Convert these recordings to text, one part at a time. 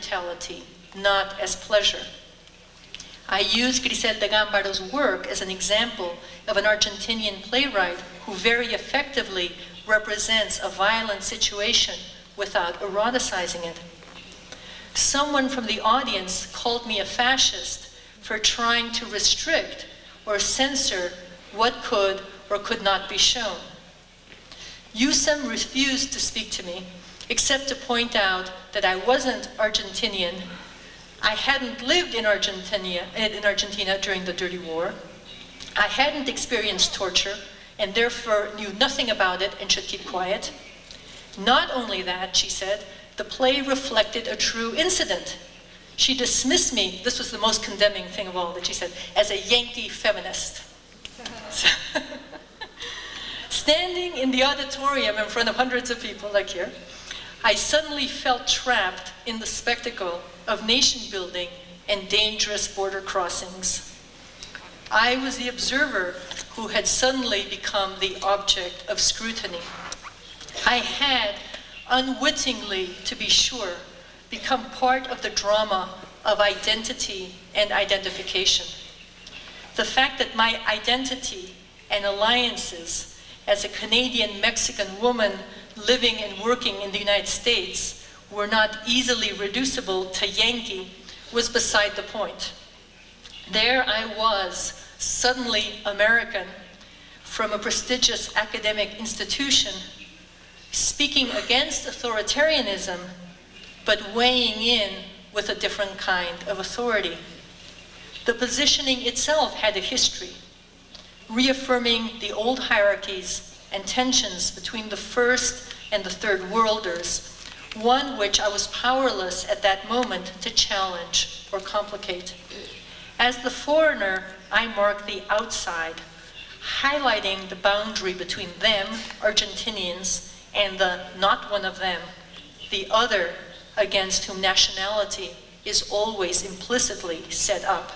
brutality, not as pleasure. I use Griselda Gambaro's work as an example of an Argentinian playwright who very effectively represents a violent situation without eroticizing it. Someone from the audience called me a fascist for trying to restrict or censor what could or could not be shown. ECUM refused to speak to me, except to point out that I wasn't Argentinian. I hadn't lived in Argentina during the Dirty War. I hadn't experienced torture, and therefore knew nothing about it and should keep quiet. Not only that, she said, the play reflected a true incident. She dismissed me, this was the most condemning thing of all that she said, as a Yankee feminist. Standing in the auditorium in front of hundreds of people like here, I suddenly felt trapped in the spectacle of nation building and dangerous border crossings. I was the observer who had suddenly become the object of scrutiny. I had, unwittingly to be sure, become part of the drama of identity and identification. The fact that my identity and alliances as a Canadian-Mexican woman living and working in the United States were not easily reducible to Yankee was beside the point. There I was, suddenly American, from a prestigious academic institution, speaking against authoritarianism, but weighing in with a different kind of authority. The positioning itself had a history, reaffirming the old hierarchies and tensions between the first and the third worlders, one which I was powerless at that moment to challenge or complicate. As the foreigner, I marked the outside, highlighting the boundary between them, Argentinians, and the not one of them, the other against whom nationality is always implicitly set up.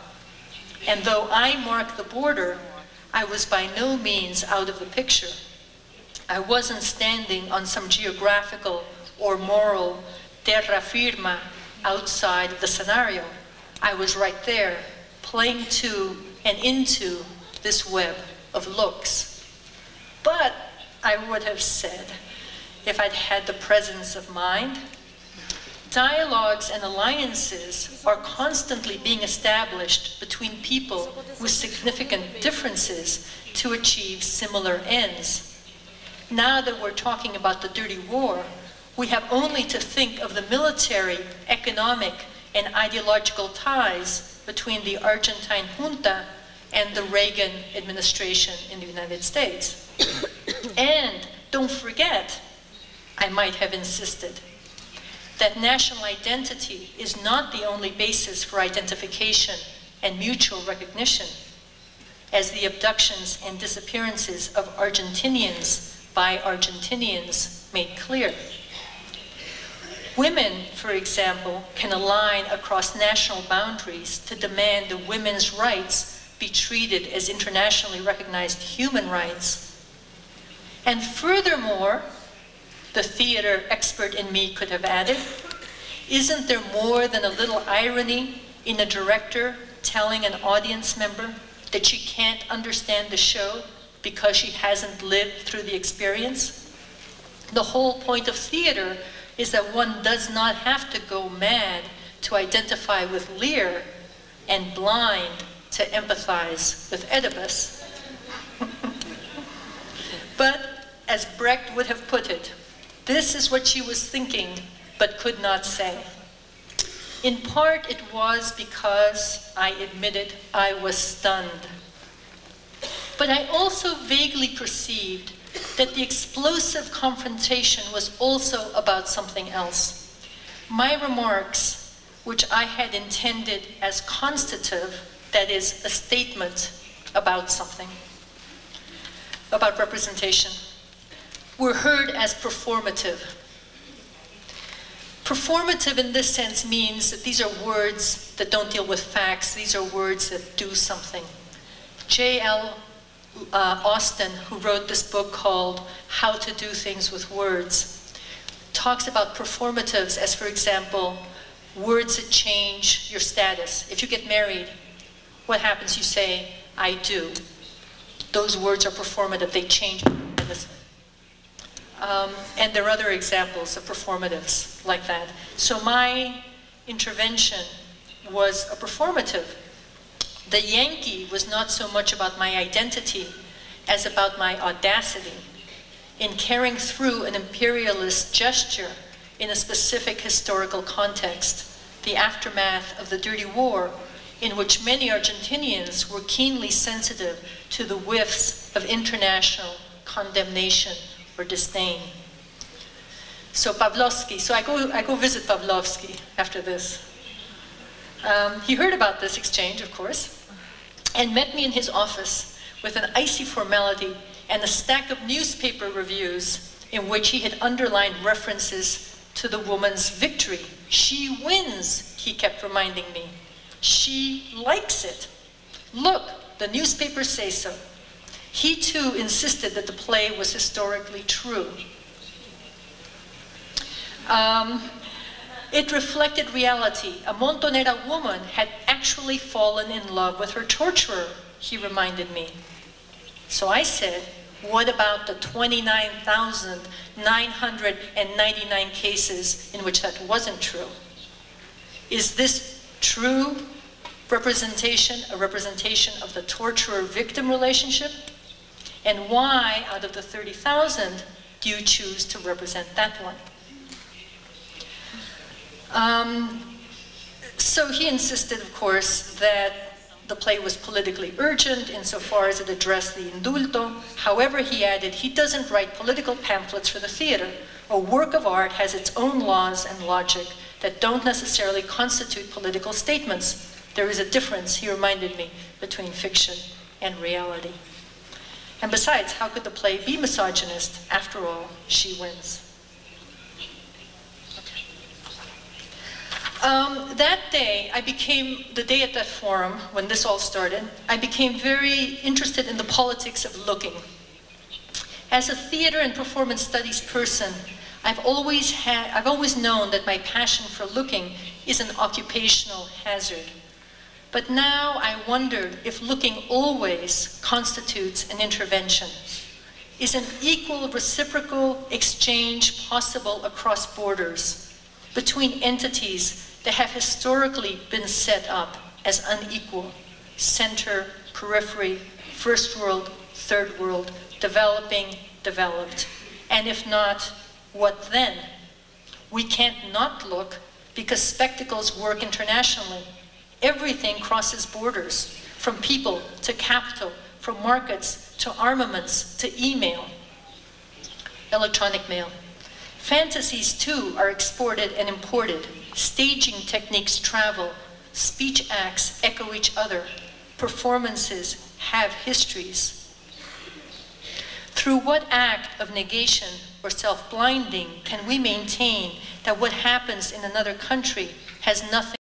And though I marked the border, I was by no means out of the picture. I wasn't standing on some geographical or moral terra firma outside the scenario. I was right there, playing to and into this web of looks. But I would have said, if I'd had the presence of mind, dialogues and alliances are constantly being established between people with significant differences to achieve similar ends. Now that we're talking about the Dirty War, we have only to think of the military, economic, and ideological ties between the Argentine junta and the Reagan administration in the United States. And don't forget, I might have insisted, that national identity is not the only basis for identification and mutual recognition, as the abductions and disappearances of Argentinians by Argentinians made clear. Women, for example, can align across national boundaries to demand that women's rights be treated as internationally recognized human rights. And furthermore, the theater expert in me could have added, isn't there more than a little irony in a director telling an audience member that she can't understand the show because she hasn't lived through the experience? The whole point of theater is that one does not have to go mad to identify with Lear and blind to empathize with Oedipus. But as Brecht would have put it, this is what she was thinking, but could not say. In part, it was because, I admitted, I was stunned. But I also vaguely perceived that the explosive confrontation was also about something else. My remarks, which I had intended as constitutive, that is, a statement about something, about representation, were heard as performative. Performative in this sense means that these are words that don't deal with facts, these are words that do something. J.L. Austin, who wrote this book called How to Do Things with Words, talks about performatives as, for example, words that change your status. If you get married, what happens? You say, I do. Those words are performative, they change your status. And there are other examples of performatives like that. So my intervention was a performative. The Yankee was not so much about my identity as about my audacity in carrying through an imperialist gesture in a specific historical context, the aftermath of the Dirty War, in which many Argentinians were keenly sensitive to the whiffs of international condemnation or disdain. So Pavlovsky, so I go visit Pavlovsky after this. He heard about this exchange, of course, and met me in his office with an icy formality and a stack of newspaper reviews in which he had underlined references to the woman's victory. She wins, he kept reminding me. She likes it. Look, the newspapers say so. He too insisted that the play was historically true. It reflected reality. A Montonera woman had actually fallen in love with her torturer, he reminded me. So I said, what about the 29,999 cases in which that wasn't true? Is this true representation, a representation of the torturer-victim relationship? And why, out of the 30,000, do you choose to represent that one? So he insisted, of course, that the play was politically urgent insofar as it addressed the indulto. However, he added, he doesn't write political pamphlets for the theater. A work of art has its own laws and logic that don't necessarily constitute political statements. There is a difference, he reminded me, between fiction and reality. And besides, how could the play be misogynist? After all, she wins. That day, the day at that forum, when this all started, I became very interested in the politics of looking. As a theater and performance studies person, I've always known that my passion for looking is an occupational hazard. But now I wondered if looking always constitutes an intervention. Is an equal reciprocal exchange possible across borders between entities that have historically been set up as unequal? Center, periphery, first world, third world, developing, developed. And if not, what then? We can't not look because spectacles work internationally. Everything crosses borders, from people to capital, from markets to armaments to email, electronic mail. Fantasies too are exported and imported. Staging techniques travel. Speech acts echo each other. Performances have histories. Through what act of negation or self-blinding can we maintain that what happens in another country has nothing